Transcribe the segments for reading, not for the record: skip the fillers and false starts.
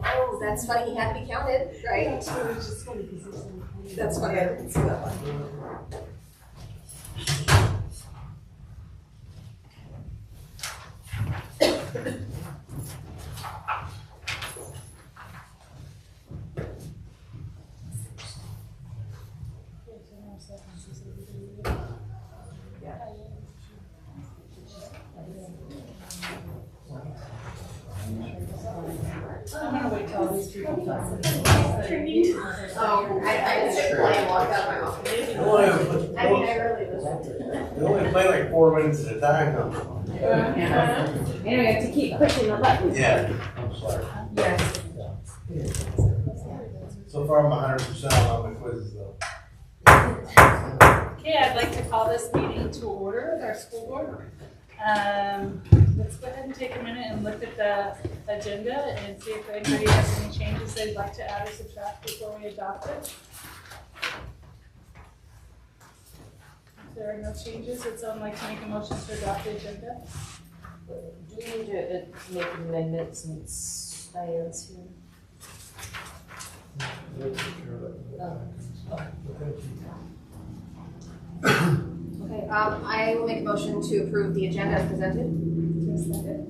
Oh, that's funny. He had to be counted, right? That's funny. I didn't see that one. I'm gonna wait till all these people come. Oh, I just play and walk out of my office. I mean, I really was. They only play like 4 minutes at a time. And we have to keep pushing the button. Yeah. I'm sorry. Yes. So far, I'm 100% on the quizzes though. Okay, I'd like to call this meeting to order with our school board. Let's go ahead and take a minute and look at the agenda and see if anybody has any changes they'd like to add or subtract before we adopt it. If there are no changes, would someone like to make a motion to adopt the agenda? Do we need to make amendments since Diane's here? Okay, I will make a motion to approve the agenda as presented. Is there a second?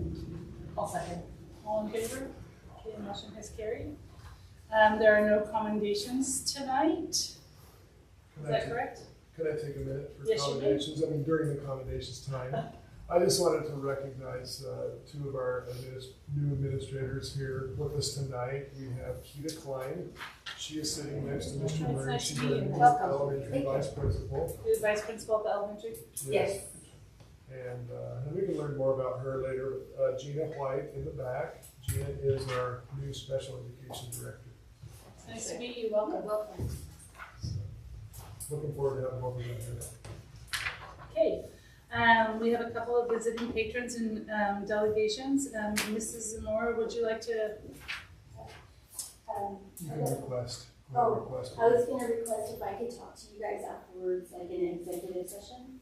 I'll second. All in favor? Okay, the motion has carried. There are no commendations tonight. Is that correct? Could I take a minute for Yes, you may. commendations? I mean, during the commendations time, I just wanted to recognize two of our new administrators here with us tonight. We have Keita Klein. She is sitting next to Mr. It's Murray. nice to She's meet our you. new Welcome. elementary vice principal. Who's vice principal at the elementary? Yes. And we can learn more about her later. Gina White in the back. Gina is our new special education director. It's nice to meet you. Welcome. Welcome. So, looking forward to having both of them here. Okay. We have a couple of visiting patrons and delegations. Mrs. Zamora, would you like to? You can request. Oh, request. I was gonna request if I could talk to you guys afterwards, like in an executive session.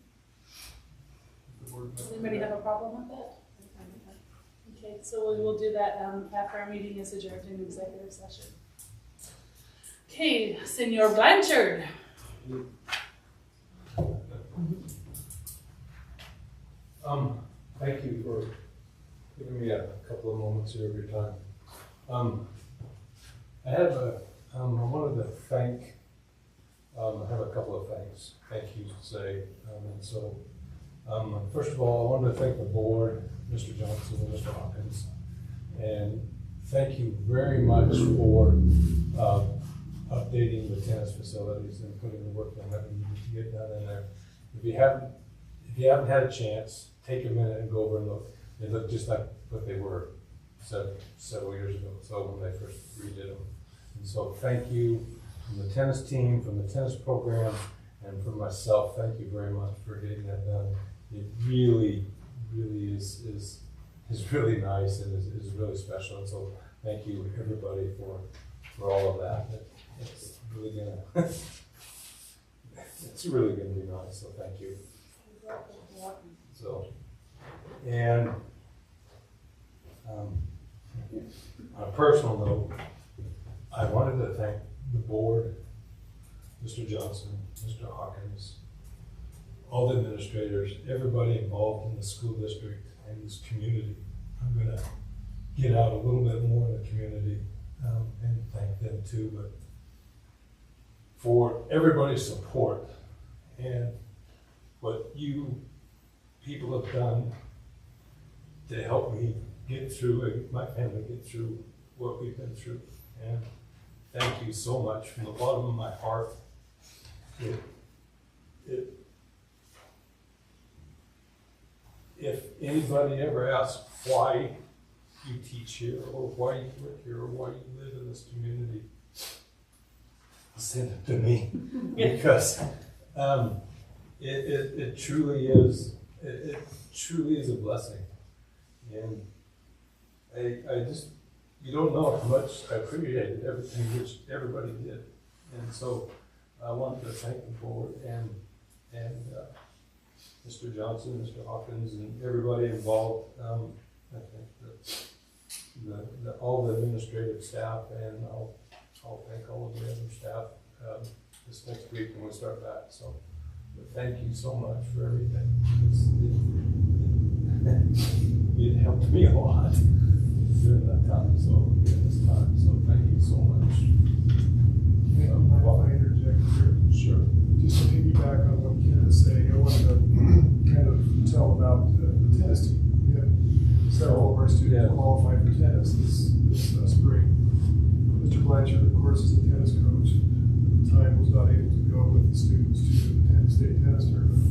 Does anybody have a problem with that? Okay, so we will do that after our meeting is adjourned in executive session. Okay, Senor Blanchard. Thank you for giving me a couple of moments here of your time. I wanted to thank, I have a couple of thank yous to say. First of all, I wanted to thank the board, Mr. Johnson and Mr. Hawkins, and thank you very much for updating the tennis facilities and putting the work in that we needed to get done in there. If you haven't had a chance, take a minute and go over and look. They look just like what they were several years ago, so when they first redid them. And so thank you from the tennis team, from the tennis program, and from myself, thank you very much for getting that done. It really is really nice and is really special. And so thank you everybody for all of that. It's really gonna be nice, so thank you. So, and on a personal note, I wanted to thank the board, Mr. Johnson, Mr. Hawkins, all the administrators, everybody involved in the school district and this community. I'm gonna get out a little bit more in the community and thank them too, but for everybody's support and what you people have done to help me get through and my family get through what we've been through. And thank you so much from the bottom of my heart. If anybody ever asks why you teach here or why you work here or why you live in this community, send it to me because it truly is. It truly is a blessing, and I just, you don't know how much I appreciated everything which everybody did, and so I wanted to thank the board and Mr. Johnson, Mr. Hawkins, and everybody involved. I think that all the administrative staff, and I'll thank all of the other staff this next week when we start back. So, but thank you so much for everything. It helped me a lot during that time. So during this time. So thank you so much. Mind if I interject here? Sure. Just to piggyback on what Ken is saying, I wanted to kind of tell about the tennis team. We had several of our students qualify for tennis this spring. Mr. Blanchard, of course, is a tennis coach. At the time, was not able to go with the students to the Penn State tennis tournament.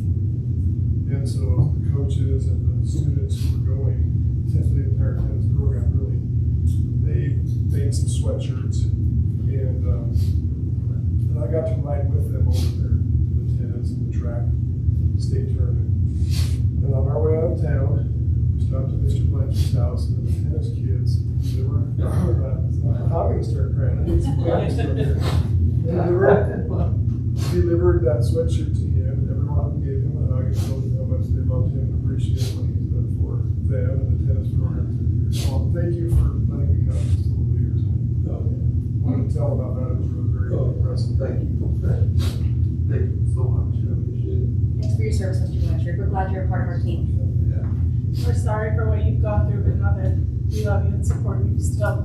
And so the coaches and the students who were going, the entire tennis program, really, they made some sweatshirts, and I got to ride with them over there, the tennis and the track state tournament. And on our way out of town, we stopped at Mr. Blanchard's house, and the tennis kids, they were, I'm going to start crying. I need some crying stuff here. Delivered that sweatshirt to him, and every one of them gave him a hug and told him how much they loved him and appreciated what he's done for them and the tennis program. So thank you for letting me come just a little bit of your time. I wanted to tell about that. It was really very impressive. Thank you. Thank you so much. I appreciate it. Thanks for your service, Mr. Blanchard. We're glad you're a part of our team. We're sorry for what you've gone through, but know that we love you and support you still.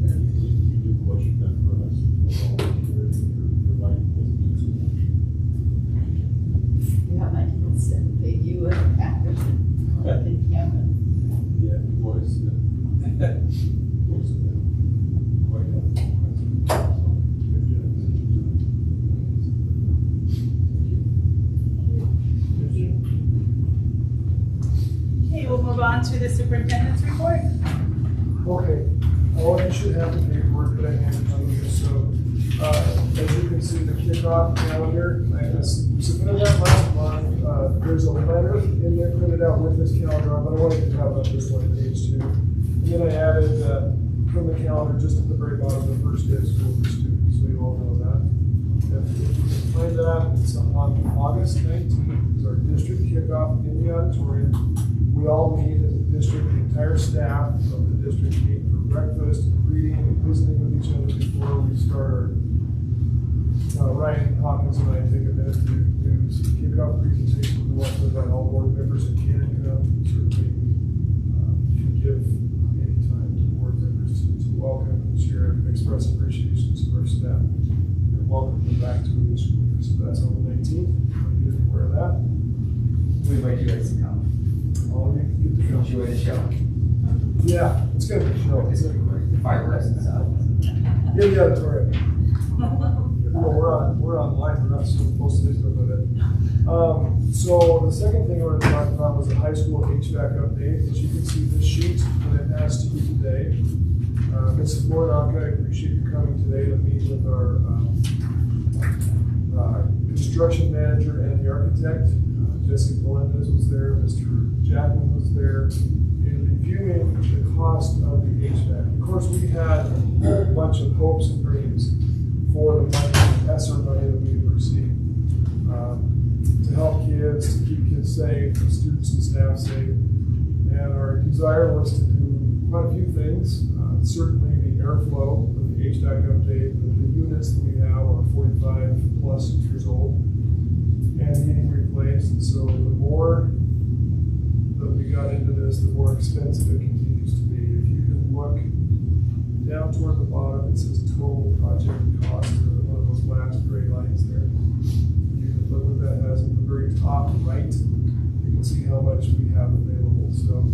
And you do what you've done for us. Your life wasn't too much. You have my kids and they, you and Patrick and Kevin. Yeah, the boys have been quite helpful. Okay, we'll move on to the superintendent's report. Okay, all of you should have the paperwork that I handed to you. So, as you can see, the kickoff calendar, I submitted that last month. There's a letter in there printed out with this calendar on, but I wanted to have on this one page too. And then I added from the calendar just at the very bottom, the first day of school for students, so you all know that. If you can find that, it's on August 19th is our district kickoff in the auditorium. We all meet as a district, the entire staff of the district meet for breakfast, reading, and visiting with each other before we start our Ryan Hawkins and I take a minute to do some kickoff presentation. We want to invite all board members that can come. Certainly, can give any time to board members to welcome and share and express appreciation to our staff and welcome them back to the school year. So that's on the 19th. You can wear that. We invite you guys to come. All of you can get to come. Enjoy the show. Yeah, it's gonna be a show. It's gonna be great. Fireworks and stuff. In the auditorium. Well, we're online, we're not supposed to do stuff with it. So the second thing I wanted to talk about was the high school HVAC update. As you can see this sheet that I passed to you today. Mrs. Mordock, I appreciate you coming today to meet with our construction manager and the architect. Jesse Melendez was there, Mr. Jackman was there, in reviewing the cost of the HVAC. Of course, we had a bunch of hopes and dreams for the money, ESSER money that we had received, to help kids, to keep kids safe, students and staff safe. And our desire was to do quite a few things. Certainly the airflow of the HVAC update, the units that we have are 45 plus years old and needing replaced. And so the more that we got into this, the more expensive it continues to be. If you can look down toward the bottom, it says total project cost, one of those last gray lines there. You can look what that has at the very top right. You can see how much we have available. So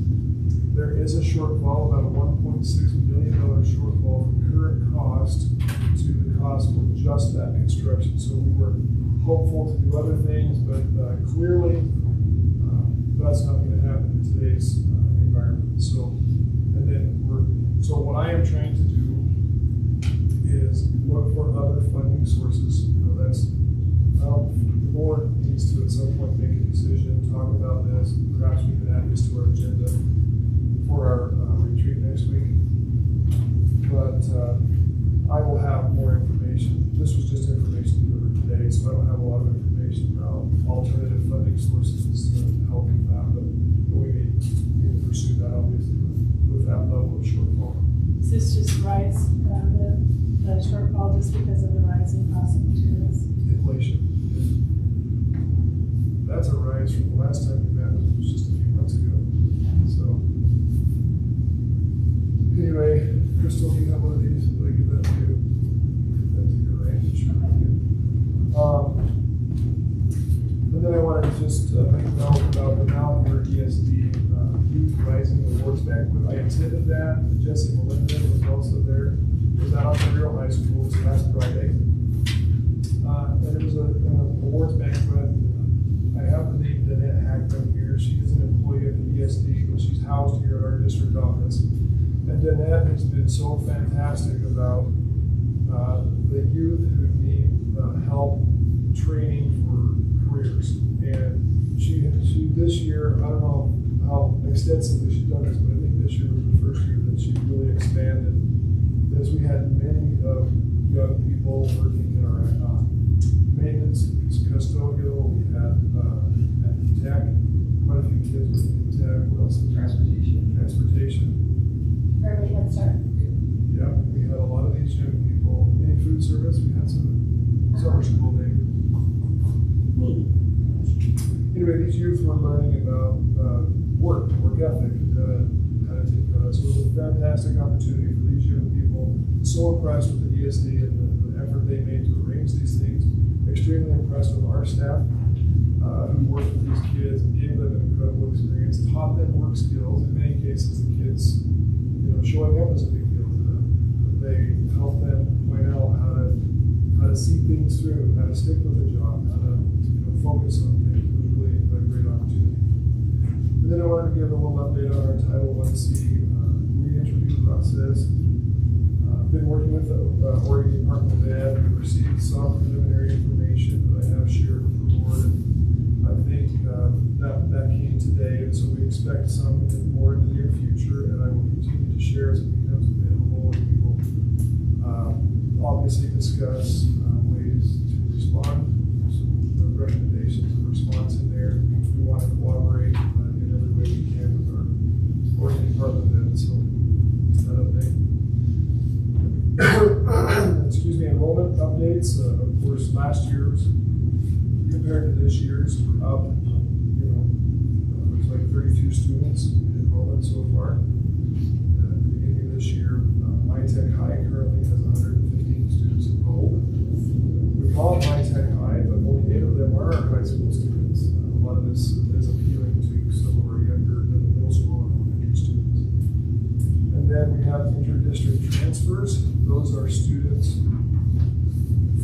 there is a shortfall, about a $1.6 million shortfall from current cost to the cost of just that construction. So we were hopeful to do other things, but clearly that's not going to happen in today's environment. So, and then so what I am trying to do is look for other funding sources. You know, that's the board needs to at some point make a decision, talk about this. Perhaps we can add this to our agenda for our retreat next week. But I will have more information. This was just information delivered today, so I don't have a lot of information about alternative funding sources to help with that. But we need to pursue that obviously with that level just rise, the shortfall just because of the rising cost of materials. Inflation. That's a rise from the last time we met, which was just a few months ago. So, anyway, Crystal, you have one of these, I'll give that to you. Give that to your range. And then I wanted to just make a note about the Malheur ESD Youth Rising Awards Banquet. I attended that. Jesse Melinda was also there. It was at Ontario High School this last Friday. And it was an awards banquet. I have the name Danette Hackman here. She is an employee at the ESD, but she's housed here at our district office. And Danette has been so fantastic about the youth who need help training for careers. And she this year, I don't know how extensively she's done this, but I think this year was the first year that she really expanded. Because we had many young people working in our maintenance, custodial, we had at tech, quite a few kids working in tech, what else? Transportation. Early head start. Yeah, we had a lot of these young people in food service. We had some summer school maybe. Anyway, these youth were learning about work ethic, how to take so it was a fantastic opportunity for these young people. So impressed with the ESD and the effort they made to arrange these things. Extremely impressed with our staff who worked with these kids and gave them an incredible experience, taught them work skills. In many cases, the kids, showing up is a big deal to them. They helped them point out how to see things through, how to stick with a job, how to focus on things. It was really a great opportunity. And then I wanted to give a little update on our Title I-C re-interview process. I've been working with the Oregon Department of Ed. We received some preliminary information that I have shared with the board. And I think that came today, and so we expect some more in the near future, and I will continue to share as it becomes available, and we will obviously discuss ways to respond, some recommendations of response in there. We want to cooperate in every way we can with our Oregon Department of Ed, so is that update? Excuse me, enrollment updates. Of course, last year's compared to this year's, we're up. There's like 32 students in enrollment so far. At the beginning of this year, My Tech High currently has 115 students enrolled. We call it My Tech High, but only 8 of them are our high school students. A lot of this is appealing to some of our younger middle school and elementary students. And then we have inter-district transfers. Those are students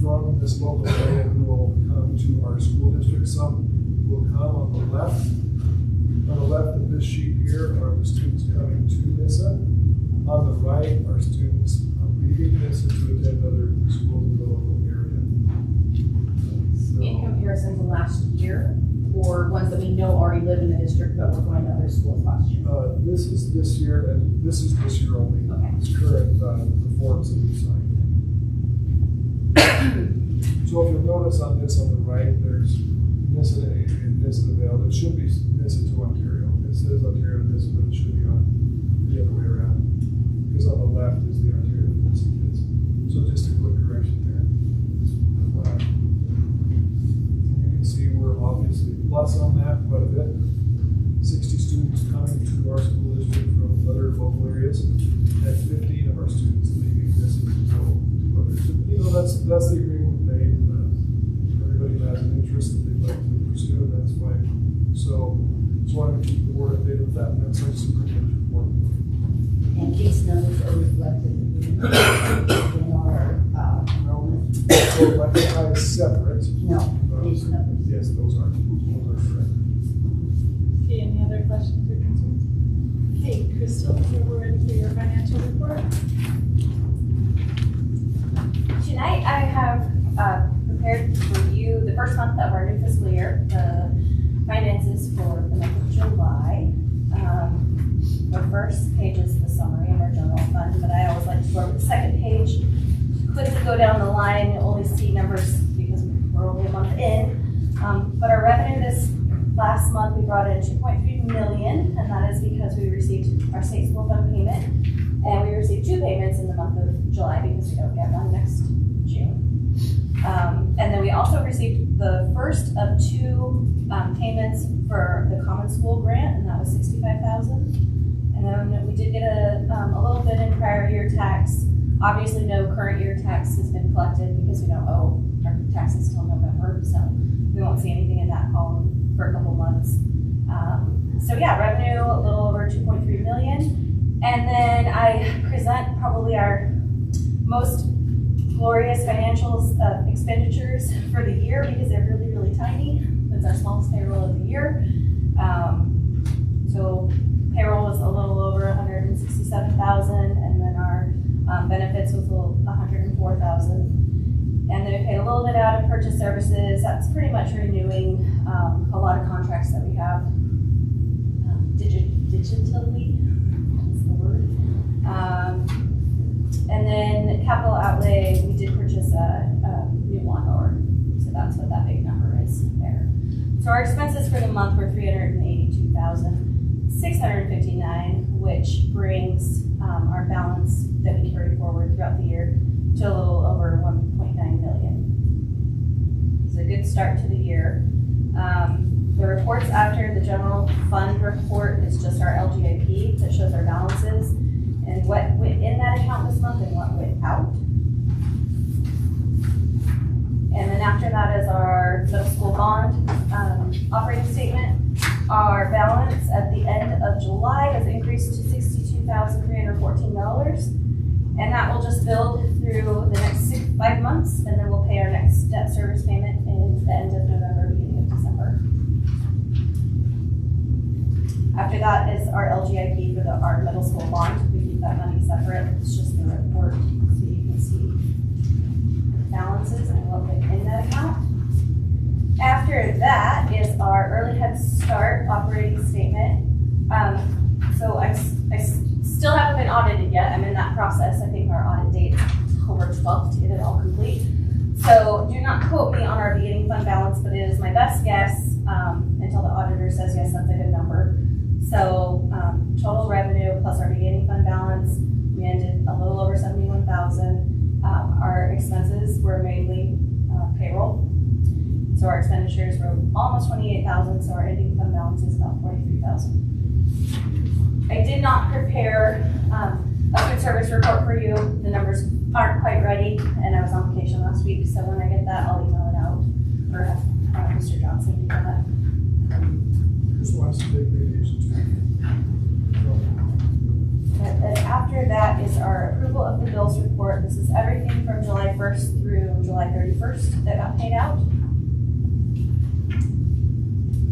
from this local area who will come to our school district. Some will come on the left. On the left of this sheet here are the students coming to Nyssa. On the right are students leaving Nyssa to attend other schools in the local area. In comparison to last year, or ones that we know already live in the district but we're going to other schools last year? This is this year, and this is this year only. Okay. It's current the forms that we signed. So if you'll notice on this on the right, there's Nyssa and Nyssa to Vale. It should be Nyssa to Ontario. It says Ontario to Nyssa, but it should be on the other way around. Because on the left is the Ontario to Nyssa kids. So just a quick correction there. And you can see we're obviously plus on that quite a bit. 60 students coming to our school district from other local areas, and 15 of our students leaving Nyssa to go to others. That's the agreement we made. Everybody has an interest that they'd like to pursue, and that's fine. So just wanted to keep the board updated with that, and that's our superintendent's report. And case numbers are reflected in our, So my high is separate. no, case numbers. Yes, those are correct. Okay, any other questions or concerns? Okay, Crystal, we're ready for your financial report. Tonight I have prepared for you the first month of our new fiscal year, the finances for the month of July. The first page is the summary of our general fund, but I always like to go over the second page. Quickly go down the line, you only see numbers because we're only a month in. But our revenue this last month, we brought in 2.3 million, and that is because we received our state school fund payment. And we received 2 two payments in the month of July because we don't get one next June. And then we also received the first of two payments for the common school grant, and that was $65,000. And then we did get a little bit in prior year tax. Obviously, no current year tax has been collected because we don't owe our taxes till November, so we won't see anything in that column for a couple months. So yeah, revenue a little over 2.3 million. And then I present probably our most glorious financials of expenditures for the year because they're really, really tiny. It's our smallest payroll of the year. So payroll was a little over 167,000, and then our benefits was 104,000. And then we paid a little bit out of purchase services. That's pretty much renewing a lot of contracts that we have digitally. That's the word. And then capital outlay, we did purchase a new lawnmower, so that's what that big number is there. So our expenses for the month were $382,659, which brings our balance that we carry forward throughout the year to a little over 1.9 million. It's a good start to the year. The reports after the general fund report is just our LGIP that shows our balances and what went in that account this month and what went out. And then after that is our middle school bond operating statement. Our balance at the end of July has increased to $62,314. And that will just build through the next 5 months, and then we'll pay our next debt service payment in the end of November, beginning of December. After that is our LGIP for our middle school bond. We keep that money separate. It's just the report, so you can see balances and what went in that account. After that is our early head start operating statement. So I still haven't been audited yet. I'm in that process. I think our audit date is October 12th to get it all complete. So do not quote me on our beginning fund balance, but it is my best guess until the auditor says, yes, that's a good number. So total revenue plus our beginning fund balance, we ended a little over 71,000. Our expenses were mainly payroll. So our expenditures were almost 28,000. So our ending fund balance is about 43,000. I did not prepare a food service report for you. The numbers aren't quite ready, and I was on vacation last week, so when I get that, I'll email it out, or have Mr. Johnson do that. Chris wants to take vacation too. And then after that is our approval of the bills report. This is everything from July 1st through July 31st that got paid out.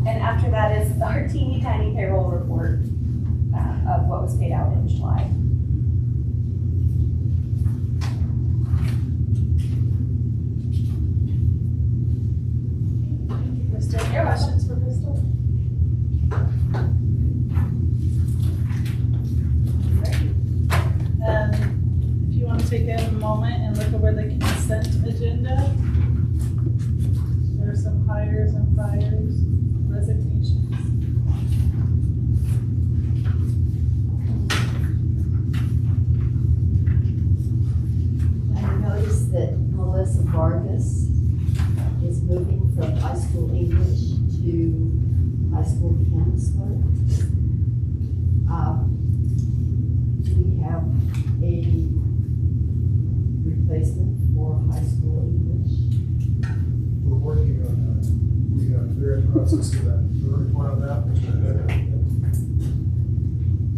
And after that is our teeny tiny payroll report of what was paid out in July. Crystal, any questions for Crystal? If you want to take a moment and look over the consent agenda, there are some hires and fires, resignations. I noticed that Melissa Vargas is moving from high school English to high school counselor. Do we have a replacement for high school English? We're working on that. They're in the process of that. The report on that.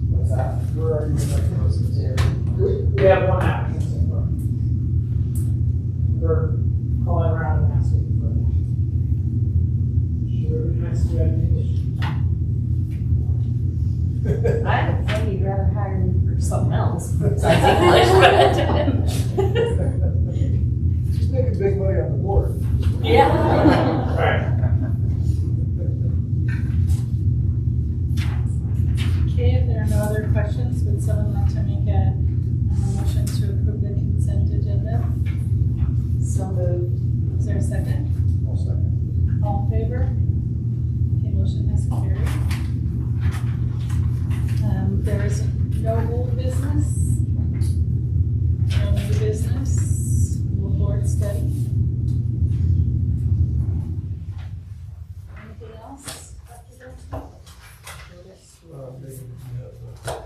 What's that? Where are you in that process? We have one applicant so far. We're calling around and asking for that. Sure, it has to be English. I think you'd rather hire me for something else besides English, but. She's making big money on the board. Yeah. Right. Okay, if there are no other questions, would someone like to make a motion to approve the consent agenda? So moved. Is there a second? I'll second. All in favor? Okay, motion has carried. There is no old business. else? Megan, you have,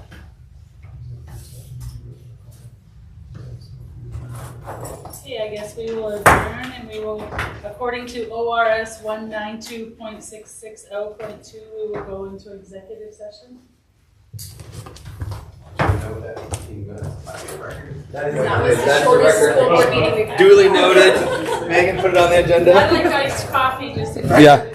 Okay, I guess we will adjourn and we will, according to ORS 192.660.2, we will go into executive session. That was the shortest school board meeting we've had. Duly noted. Megan, put it on the agenda. I'd like iced coffee just to. Yeah.